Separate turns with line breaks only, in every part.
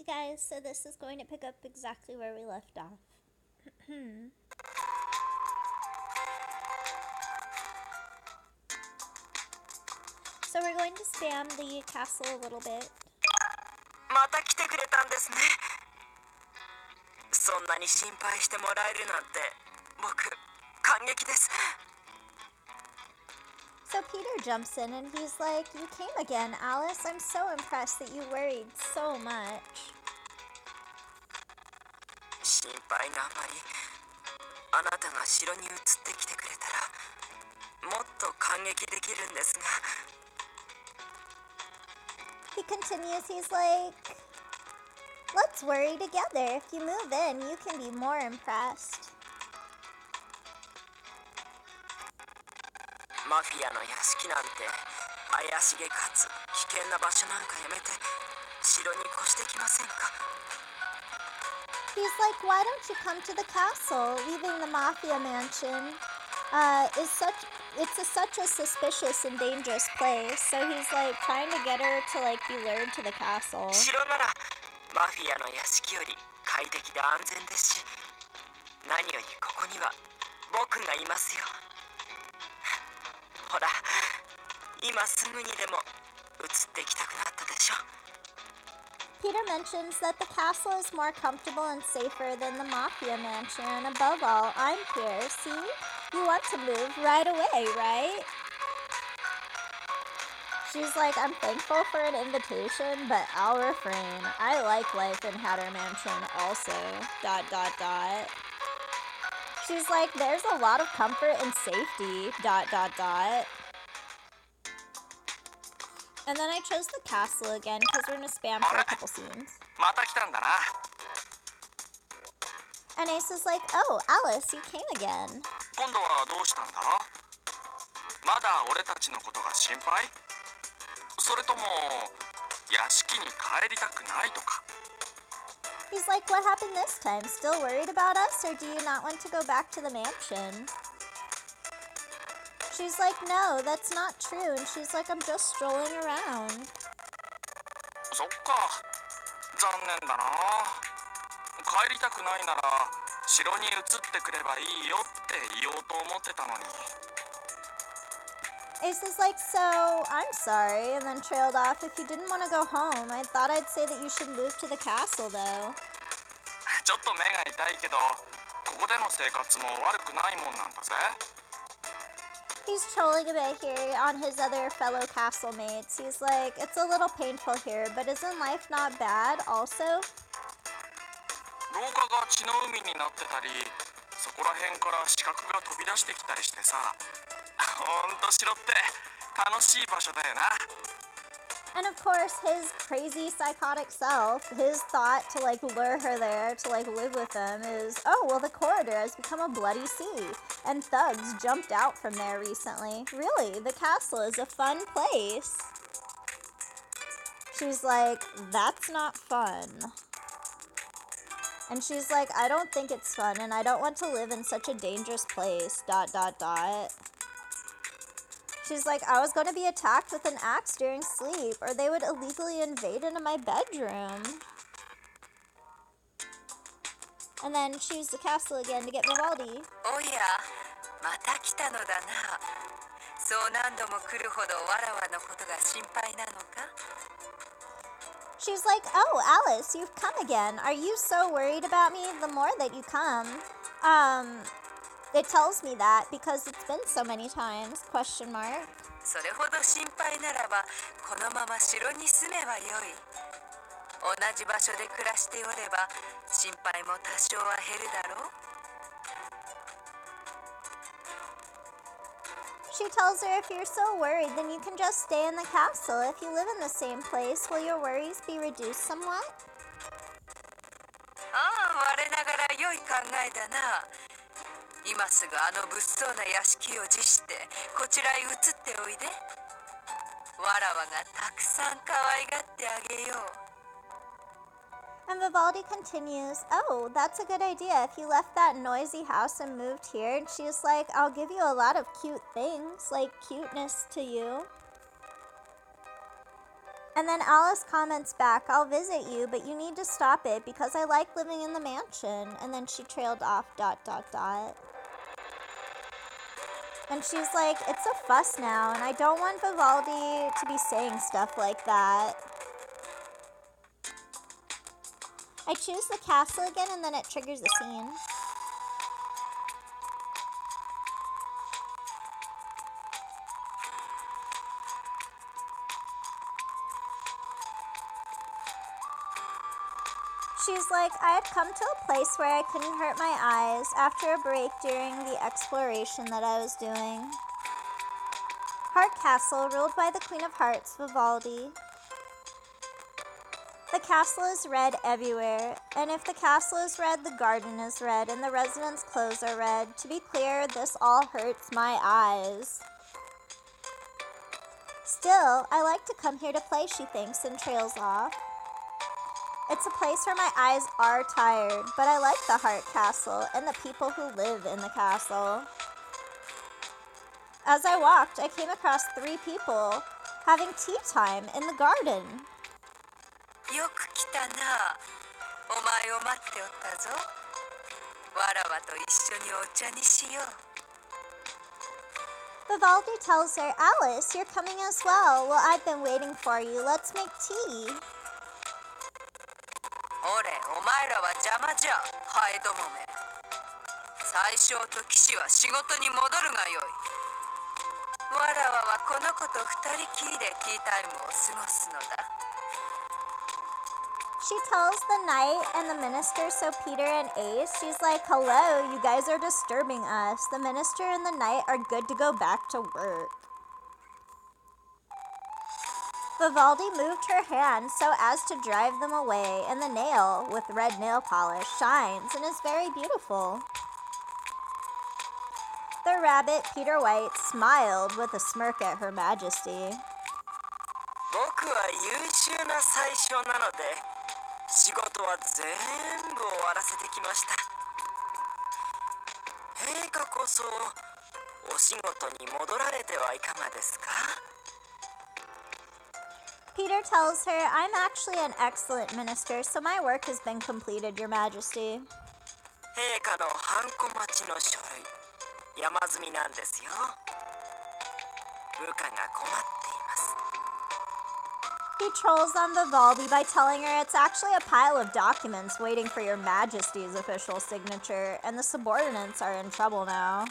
guys, so this is going to pick up exactly where we left off. So we're going to spam the castle a little bit.
また来てくれたんですね。そんなに心配してもらえるなんて僕感激です。
So Peter jumps in and he's like, "You came again, Alice. I'm so impressed that you worried so much."
心配なあまりあなたが城に移ってきてくれたらもっと感激できるんですが。
He continues, he's like, "Let's worry together. If you move in, you can be more impressed."
マフィアの屋敷なんて怪しげかつ危険な場所なんかやめて城に越してきませんか。
He's like, "Why don't you come to the castle? Leaving the Mafia mansion it's such a suspicious and dangerous place." So he's like trying to get her to like be lured to the castle.
城ならマフィアの屋敷より快適で安全ですし、何よりここには僕がいますよ。ほら、今すぐにでも移ってきたくなったでしょ。
Peter mentions that the castle is more comfortable and safer than the Mafia mansion, and above all, I'm here. See? You want to move right away, right? She's like, "I'm thankful for an invitation, but I'll refrain. I like life in Hatter Mansion also. ... She's like, "There's a lot of comfort and safety. ... And then I chose the castle again because we're gonna spam for a couple scenes.
また来たんだな。
And Ace is like, "Oh, Alice, you came again."
今度はどうしたんだ。まだ俺たちのことが心配？それとも屋敷に帰りたくないとか。
He's like, "What happened this time? Still worried about us, or do you not want to go back to the mansion?" She's like, "No, that's not true." And she's like, "I'm just strolling around."
そっか、残念だな。帰りたくないなら城に移ってくればいいよって言おうと思ってたのに。
Ace is like, "So, I'm sorry," and then trailed off. "If you didn't want to go home, I thought I'd say that you should move to the castle, though."
ちょっと目が痛いけど、ここでの生活も悪くないもんなんだぜ。
He's trolling a bit here on his other fellow castle mates. He's like, "It's a little painful here, but isn't life not bad also?"
廊下が血の海になってたり、そこら辺から死角が飛び出してきたりしてさ、ほんと城って楽しい場所だよな。
And of course, his crazy psychotic self, his thought to like lure her there to like live with him is, "Oh, well, the corridor has become a bloody sea, and thugs jumped out from there recently. Really, the castle is a fun place." She's like, "That's not fun." And she's like, "I don't think it's fun, and I don't want to live in such a dangerous place, ... She's like, "I was going to be attacked with an axe during sleep, or they would illegally invade into my bedroom." And then choose the castle again to get Vivaldi.
おや、また来たのだな。そう何度も来るほどわらわのことが心配なのか。
She's like, "Oh, Alice, you've come again. Are you so worried about me the more that you come?" It tells me that because it's been so many times, question mark.
それほど心配ならばこのまま城に住めばよい。同じ場所で暮らしておれば心配も多少は減るだろう。
She tells her, "If you're so worried, then you can just stay in the castle. If you live in the same place, will your worries be reduced somewhat?"
ああ、我ながら良い考えだな。今すぐあの物騒な屋敷を辞してこちらへ移っておいで。わらわがたくさん可愛がってあげよう。
And Vivaldi continues, "Oh, that's a good idea. If you left that noisy house and moved here," and she's like, "I'll give you a lot of cute things, like cuteness to you." And then Alice comments back, I'll visit you, but you need to stop it because I like living in the mansion. And then she trailed off, ... And she's like, it's a fuss now, and I don't want Vivaldi to be saying stuff like that. I choose the castle again, and then it triggers a scene. She's like, I had come to a place where I couldn't hurt my eyes after a break during the exploration that I was doing. Heart Castle, ruled by the Queen of Hearts, Vivaldi. The castle is red everywhere, and if the castle is red, the garden is red, and the residents' clothes are red. To be clear, this all hurts my eyes. Still, I like to come here to play, she thinks, and trails off. It's a place where my eyes are tired, but I like the Heart Castle and the people who live in the castle. As I walked, I came across 3 people having tea time in the garden.
よく来たな。お前を待っておったぞ。わらわと一緒にお茶にしよう。
Vivaldi tells her, Alice, you're coming as well. Well, I've been waiting for you. Let's make tea.
おれ、お前らは邪魔じゃ、ハエどもめ。宰相と騎士は仕事に戻るがよい。わらわはこの子と二人きりでティータイムを過ごすのだ。
She tells the knight and the minister, so Peter and Ace, she's like, hello, you guys are disturbing us. The minister and the knight are good to go back to work. Vivaldi moved her hand so as to drive them away, and the nail, with red nail polish, shines and is very beautiful. The rabbit, Peter White, smiled with a smirk at Her Majesty.
僕は優秀な宰相なので、仕事は全部終わらせてきました。陛下こそお仕事に戻られてはいかがですか?
Peter tells her, I'm actually an excellent minister, so my work has been completed, Your Majesty.
陛下のハンコ待ちの書類、山積みなんですよ。部下が困っています。
He trolls on Vivaldi by telling her it's actually a pile of documents waiting for Your Majesty's official signature, and the subordinates are in trouble now.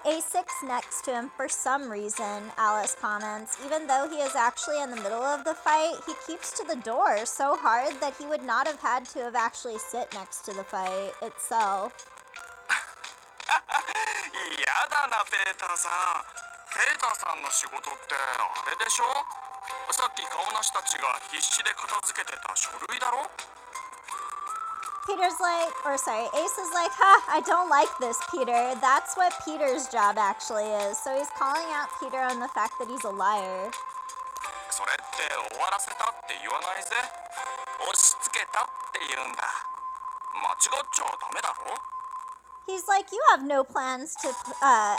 A6 next to him for some reason, Alice comments. Even though he is actually in the middle of the fight, he keeps to the door so hard that he would not have had to have actually sit next to the fight itself.
嫌だな、ペーターさん。ペーターさんの仕事ってあれでしょ? さっき顔なしたちが必死で片付けてた書類だろ?
Peter's like, Ace is like, ha, I don't like this, Peter. That's what Peter's job actually is. So he's calling out Peter on the fact that he's a liar.
それって終わらせたって言わないぜ。押し付けたって言うんだ。間違っちゃダメだろ?
He's like, you have no plans to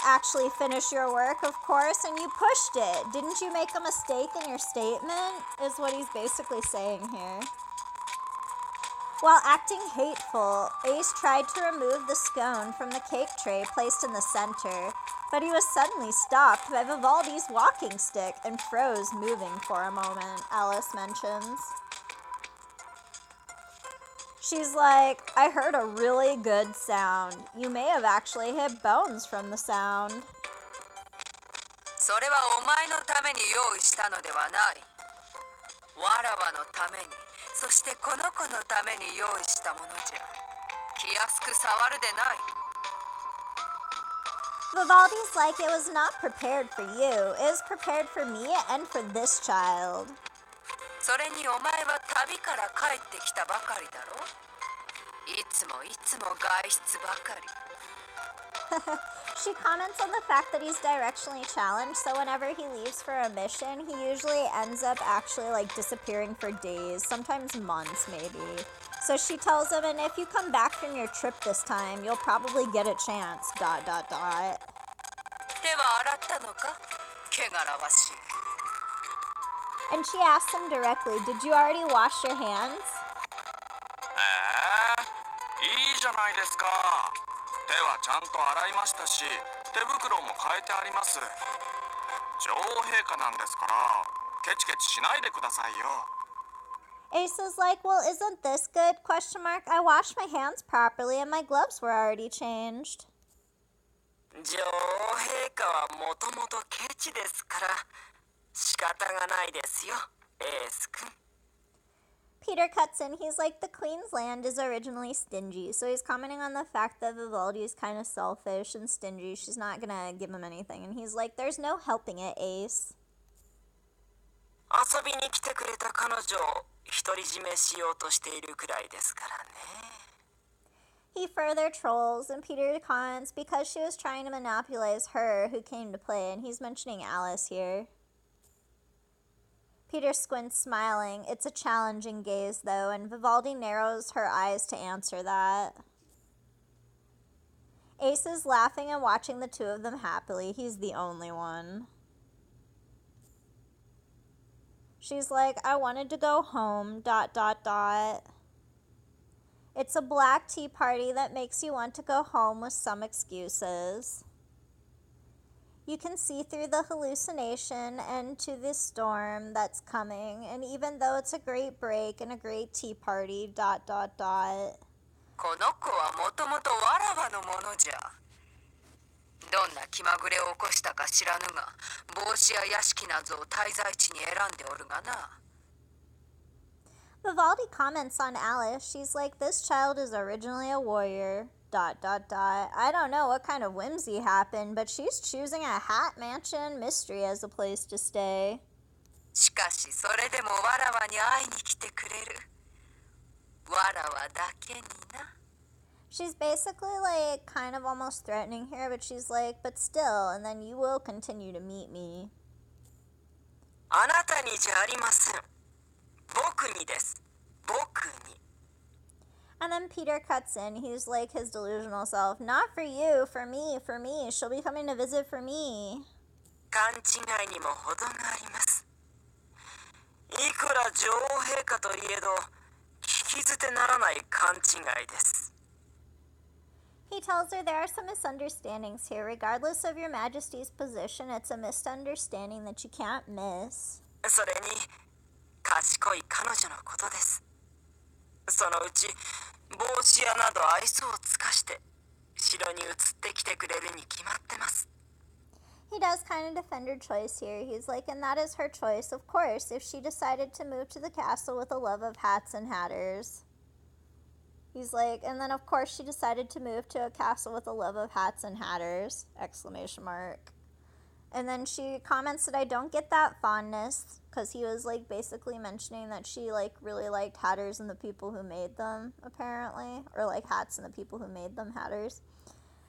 actually finish your work, of course, and you pushed it. Didn't you make a mistake in your statement? Is what he's basically saying here. While acting hateful, Ace tried to remove the scone from the cake tray placed in the center, but he was suddenly stopped by Vivaldi's walking stick and froze moving for a moment, Alice mentions. She's like, I heard a really good sound. You may have actually hit bones from the sound.
それはお前のために用意したのではない。わらわのために。そしてこの子のために用意したものじゃ。気安く触るでない。
Vivaldi's like, it was not prepared for you. It was prepared for me and for this child.
それにお前は旅から帰ってきたばかりだろ。いつも外出ばかり。
She comments on the fact that he's directionally challenged, so whenever he leaves for a mission, he usually ends up actually like disappearing for days, sometimes months maybe. So she tells him, and if you come back from your trip this time, you'll probably get a chance, ...
手は洗ったのか? 汚らわしい。
And she asks him directly, did you already wash your hands?
いいじゃないですか。手はちゃんと洗いましたし、手袋も変えてあります。女王陛下なんですから、ケチケチしないでくださいよ。
Ace is like, well, isn't this good? I washed my hands properly and my gloves were already changed.
女王陛下はもともとケチですから仕方がないですよ、エース君。
Peter cuts in. He's like, the Queen's land is originally stingy. So he's commenting on the fact that Vivaldi is kind of selfish and stingy. She's not gonna give him anything. And he's like, there's no helping it, Ace.
遊びに来てくれた彼女を独り占めしようとしているくらいですからね。
He further trolls, and Peter comments because she was trying to monopolize her who came to play, and he's mentioning Alice here. Peter squints, smiling. It's a challenging gaze, though, and Vivaldi narrows her eyes to answer that. Ace is laughing and watching the two of them happily. He's the only one. She's like, I wanted to go home, ... It's a black tea party that makes you want to go home with some excuses. You can see through the hallucination and to the storm that's coming, and even though it's a great break and a great tea party ...
この子はもともとわらわのものじゃ。どんな気まぐれを起こしたか知らぬが、帽子や屋敷などを滞在地に選んでおるがな。
Vivaldi comments on Alice. She's like, this child is originally a warrior ... I don't know what kind of whimsy happened, but she's choosing a hat mansion mystery as a place to stay.
しかしそれでもわらわに会いに来てくれる。わらわだけにな。
She's basically like kind of almost threatening here, but she's like, but still, and then you will continue to meet me.
あなたにじゃありません。僕にです。僕に。
And then Peter cuts in. He's like his delusional self. Not for you, for me, for me. She'll be coming to visit for me.
勘違いにも程があります。いくら女王陛下といえど、聞き捨てならない勘違いです。
He tells her there are some misunderstandings here. Regardless of your majesty's position, it's a misunderstanding that you can't miss.
それに、賢い彼女のことです。そのうち帽子屋など愛想を尽かして城に移ってきてくれるに決まってます。
He does kind of defend her choice here. He's like, and that is her choice, of course, if she decided to move to the castle with a love of hats and hatters. He's like, and then of course she decided to move to a castle with a love of hats and hatters! ! And then she comments that I don't get that fondness, because he was like basically mentioning that she like really liked hatters and the people who made them, apparently, or like hats and the people who made them hatters.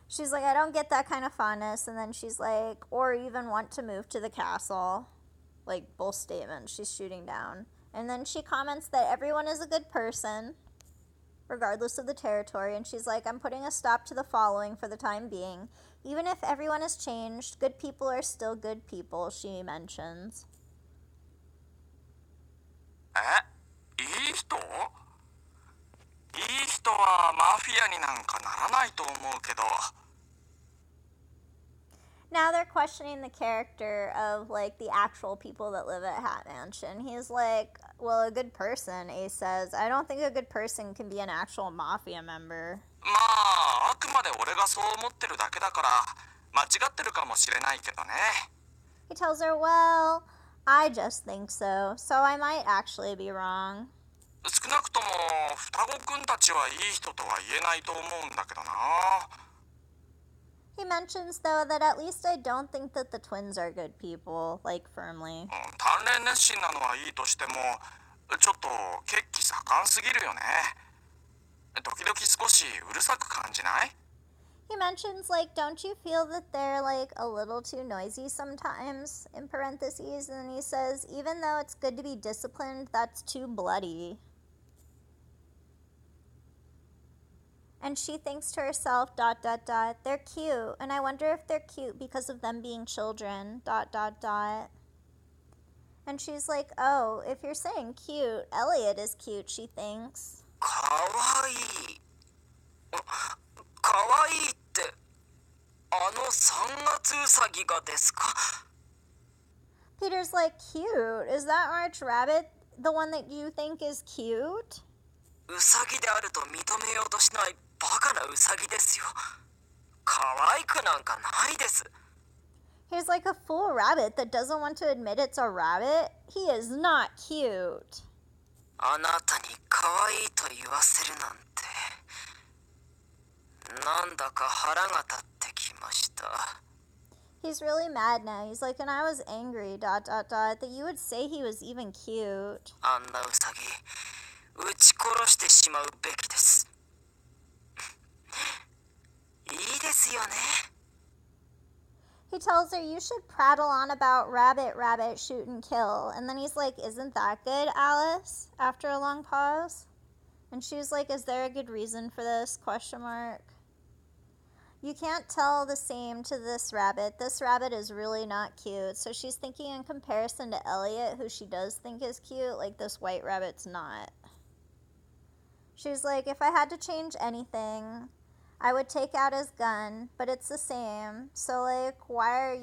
She's like, I don't get that kind of fondness. And then she's like, or even want to move to the castle. Like both statements she's shooting down. And then she comments that everyone is a good person, regardless of the territory, and she's like, I'm putting a stop to the following for the time being. Even if everyone has changed, good people are still good people, she mentions.
いい人？いい人はマフィアになんかならないと思うけど。
Now they're questioning the character of like the actual people that live at Hat Mansion. He's like, well, a good person, Ace says. I don't think a good person can be an actual mafia member.
まあ、あくまで俺がそう思ってるだけだから間違ってるかもしれないけどね。
He tells her, well, I just think so, so I might actually be wrong.
少なくとも双子くんたちはいい人とは言えないと思うんだけどな。
He mentions, though, that at least I don't think that the twins are good people, like firmly.
鍛錬熱心なのはいいとしても、ちょっと血気盛んすぎるよね。時々少しうるさく感じない？
He mentions, like, don't you feel that they're, like, a little too noisy sometimes, in parentheses, and then he says, even though it's good to be disciplined, that's too bloody. And she thinks to herself, ... they're cute, and I wonder if they're cute because of them being children, ... And she's like, oh, if you're saying cute, Elliot is cute, she thinks.
かわいい。かわいいって、あの3月うさぎがですか？
Peter's like, cute? Is that March Rabbit the one that you think is cute?
うさぎであると認めようとしないバカなうさぎですよ。可愛くなんかないです。
He's like a fool rabbit that doesn't want to admit it's a rabbit. He is not cute.
あなたに可愛いと言わせるなんて、なんだか腹が立ってきました。
He's really mad now. He's like, and I was angry, ... that you would say he was even cute.
あんなうさぎ、撃ち殺してしまうべきです。いいですよね。
He tells her, you should prattle on about rabbit, rabbit, shoot and kill. And then he's like, isn't that good, Alice? After a long pause. And she's like, is there a good reason for this? ? You can't tell the same to this rabbit. This rabbit is really not cute. So she's thinking in comparison to Elliot, who she does think is cute, like this white rabbit's not. She's like, if I had to change anything, I would take out his gun, but it's the same. So, like, why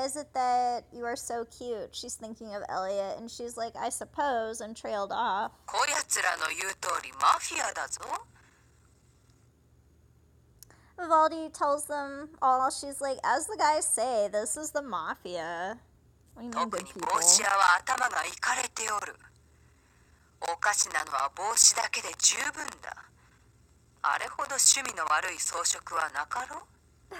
is it that you are so cute? She's thinking of Elliot, and she's like, I suppose, and trailed off.
こやつらの言う通りマフィアだぞ。
Vivaldi tells them all, she's like, as the guys say, this is the Mafia. What do you mean,
特
good
に
people?
帽子屋は頭がいかれておる。おかしなのは帽子だけで十分だ。あれほど趣味の悪い装飾はなかろう。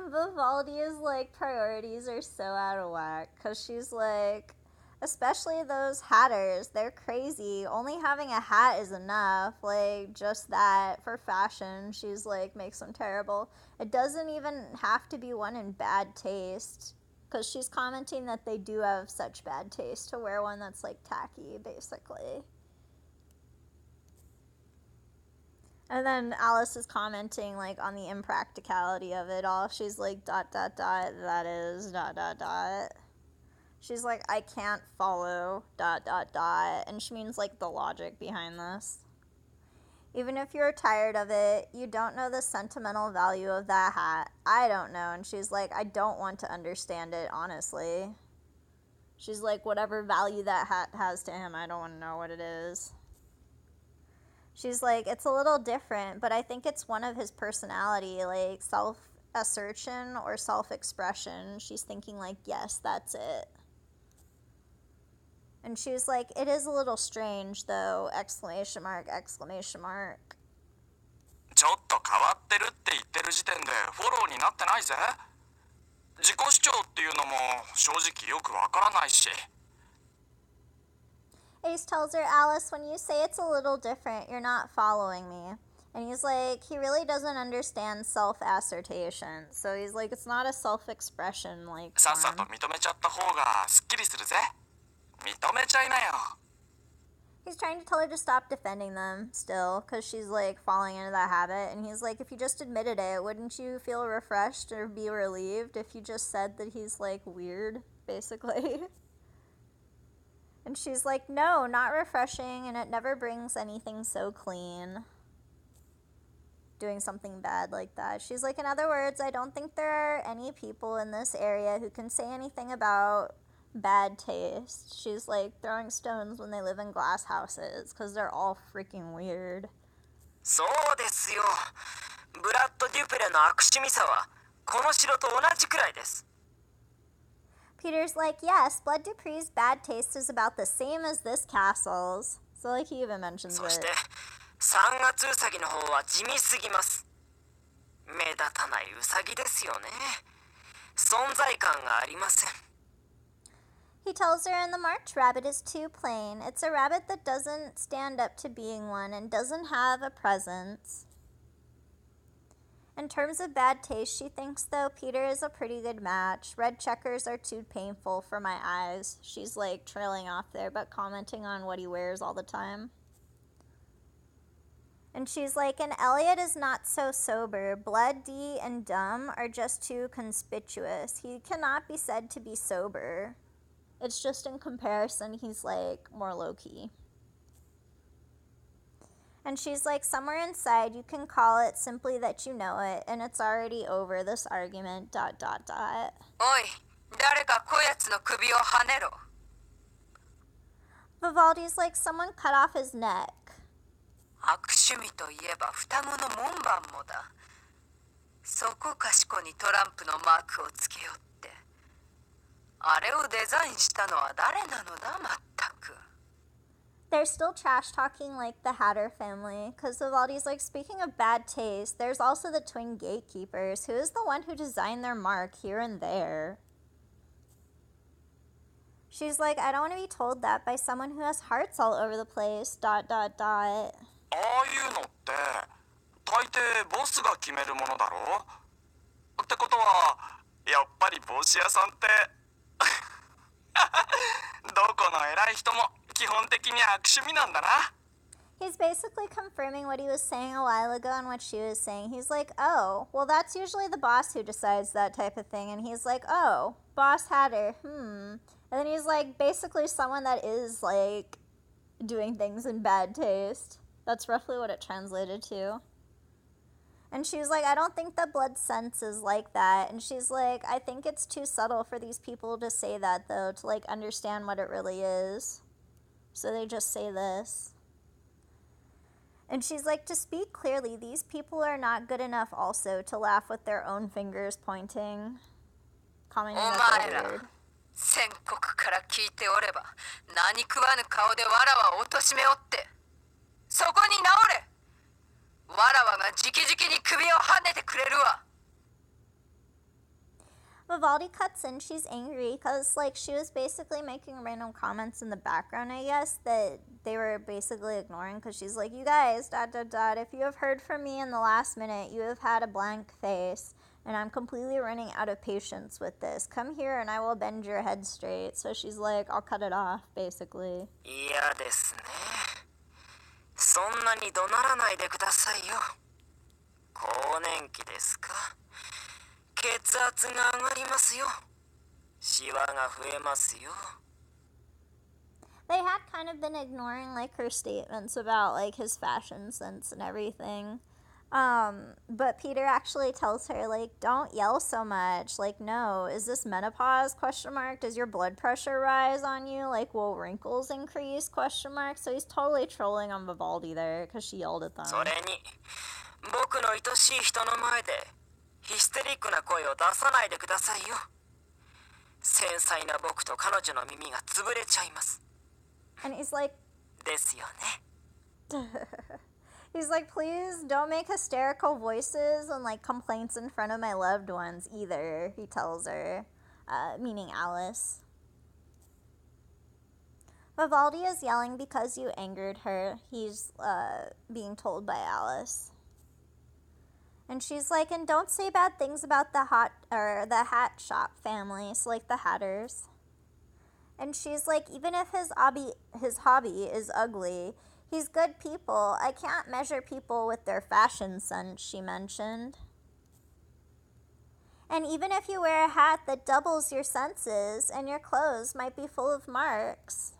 Vivaldi's like priorities are so out of whack, because she's like, especially those hatters, they're crazy. Only having a hat is enough, like just that for fashion. She's like, makes them terrible. It doesn't even have to be one in bad taste, because she's commenting that they do have such bad taste to wear one that's like tacky, basically. And then Alice is commenting like on the impracticality of it all. She's like, ... that is ... She's like, I can't follow ... And she means like the logic behind this. Even if you're tired of it, you don't know the sentimental value of that hat. I don't know. And she's like, I don't want to understand it, honestly. She's like, whatever value that hat has to him, I don't want to know what it is. She's like, it's a little different, but I think it's one of his personality, like self-assertion or self-expression. She's thinking like, yes, that's it. And she's like, it is a little strange, though, !
ちょっと変わってるって言ってる時点でフォローになってないぜ。自己主張っていうのも正直よくわからないし。
Ace tells her, Alice, when you say it's a little different, you're not following me. And he's like, he really doesn't understand self-assertion. So he's like, it's not a self-expression like
さっさと認めちゃった方がすっきりするぜ。認めちゃいなよ。
He's trying to tell her to stop defending them still, because she's like falling into that habit. And he's like, if you just admitted it, wouldn't you feel refreshed or be relieved if you just said that he's like weird, basically? And she's like, no, not refreshing, and it never brings anything so clean. Doing something bad like that. She's like, in other words, I don't think there are any people in this area who can say anything about bad taste. She's like throwing stones when they live in glass houses, because they're all freaking weird.
そうですよ。ブラッド・デュプレの悪趣味さはこの城と同じくらいです。
Peter's like, yes, Blood Dupree's bad taste is about the same as this castle's. So like he even mentions
そして
it.
3月ウサギの方は地味すぎます。目立たないウサギですよね。存在感がありません。
He tells her, and the March Rabbit is too plain. It's a rabbit that doesn't stand up to being one and doesn't have a presence. In terms of bad taste, she thinks, though, Peter is a pretty good match. Red checkers are too painful for my eyes. She's, like, trailing off there, but commenting on what he wears all the time. And she's like, and Elliot is not so sober. Blood, D, and Dumb are just too conspicuous. He cannot be said to be sober. It's just in comparison, he's like more low-key. And she's like, somewhere inside, you can call it simply that you know it, and it's already over this argument, ...
おい、誰かこやつの首をはねろ。
Vivaldi's like, someone cut off his neck.
悪趣味といえば双子の門番もだ。そこかしこにトランプのマークをつけよって。あれをデザインしたのは誰なのだ、まったく。
They're still trash talking like the Hatter family, because Vivaldi's like, speaking of bad taste, there's also the twin gatekeepers, who is the one who designed their mark here and there. She's like, I don't want to be told that by someone who has hearts all over the place, ...
ああいうのって大抵ボスが決めるものだろうってことはやっぱり帽子屋さんってどこの偉い人も基本的に悪趣味なんだな。
He's basically confirming what he was saying a while ago and what she was saying. He's like, oh, well, that's usually the boss who decides that type of thing. And he's like, oh, Boss Hatter, And then he's like, basically someone that is, like, doing things in bad taste. That's roughly what it translated to. And she's like, I don't think that blood sense is like that. And she's like, I think it's too subtle for these people to say that, though, to, like, understand what it really is. So they just say this. And she's like, to speak clearly, these people are not good enough also to laugh with their own fingers pointing. Commenting that they're weird.
宣告から聞いておれば何食わぬ顔でわらわを貶めおってそこに直れわらわが直々に首をはねてくれるわ
Vivaldi cuts in. She's angry because, like, she was basically making random comments in the background, I guess, that they were basically ignoring because she's like, you guys, ... if you have heard from me in the last minute, you have had a blank face, and I'm completely running out of patience with this. Come here and I will bend your head straight. So she's like, I'll cut it off, basically.
嫌ですね。そんなに怒鳴らないでくださいよ。更年期ですか。血圧が上がりますよ。シワが増えますよ。
They had kind of been ignoring, like, her statements about, like, his fashion sense and everything. But Peter actually tells her, like, don't yell so much. Like, no, is this menopause, ? Does your blood pressure rise on you? Like, will wrinkles increase, ? So he's totally trolling on Vivaldi there, because she yelled at them.
それに、僕の愛しい人の前で、ヒステリックな声を出さないでくださいよ。繊細な僕と彼女の耳が潰れちゃいます。
And he's like,
ですよね。
He's like, please don't make hysterical voices and, like, complaints in front of my loved ones either, he tells her, meaning Alice. Vivaldi is yelling because you angered her, he's being told by Alice. And she's like, and don't say bad things about the hat shop family, so, like, the Hatters. And she's like, even if his hobby is ugly, he's good people. I can't measure people with their fashion sense, she mentioned. And even if you wear a hat that doubles your senses and your clothes might be full of marks,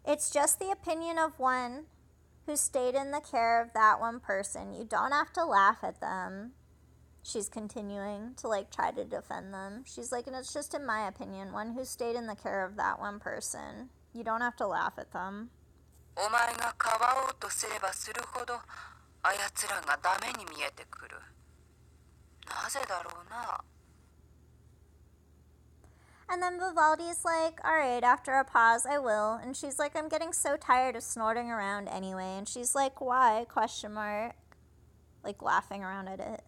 it's just the opinion of one who stayed in the care of that one person. You don't have to laugh at them. She's continuing to, like, try to defend them. She's like, and it's just in my opinion, one who stayed in the care of that one person. You don't have to laugh at them.
お前がかばおうとすればするほどあやつらがダメに見えてくる。なぜだろうな。
And then Vivaldi's like, alright, after a pause, I will. And she's like, I'm getting so tired of snorting around anyway. And she's like, why? ? Like, laughing around at it.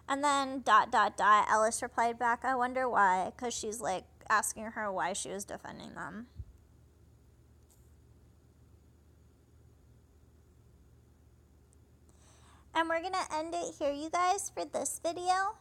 And then ... Alice replied back, I wonder why. Because she's, like, asking her why she was defending them. And we're going to end it here, you guys, for this video.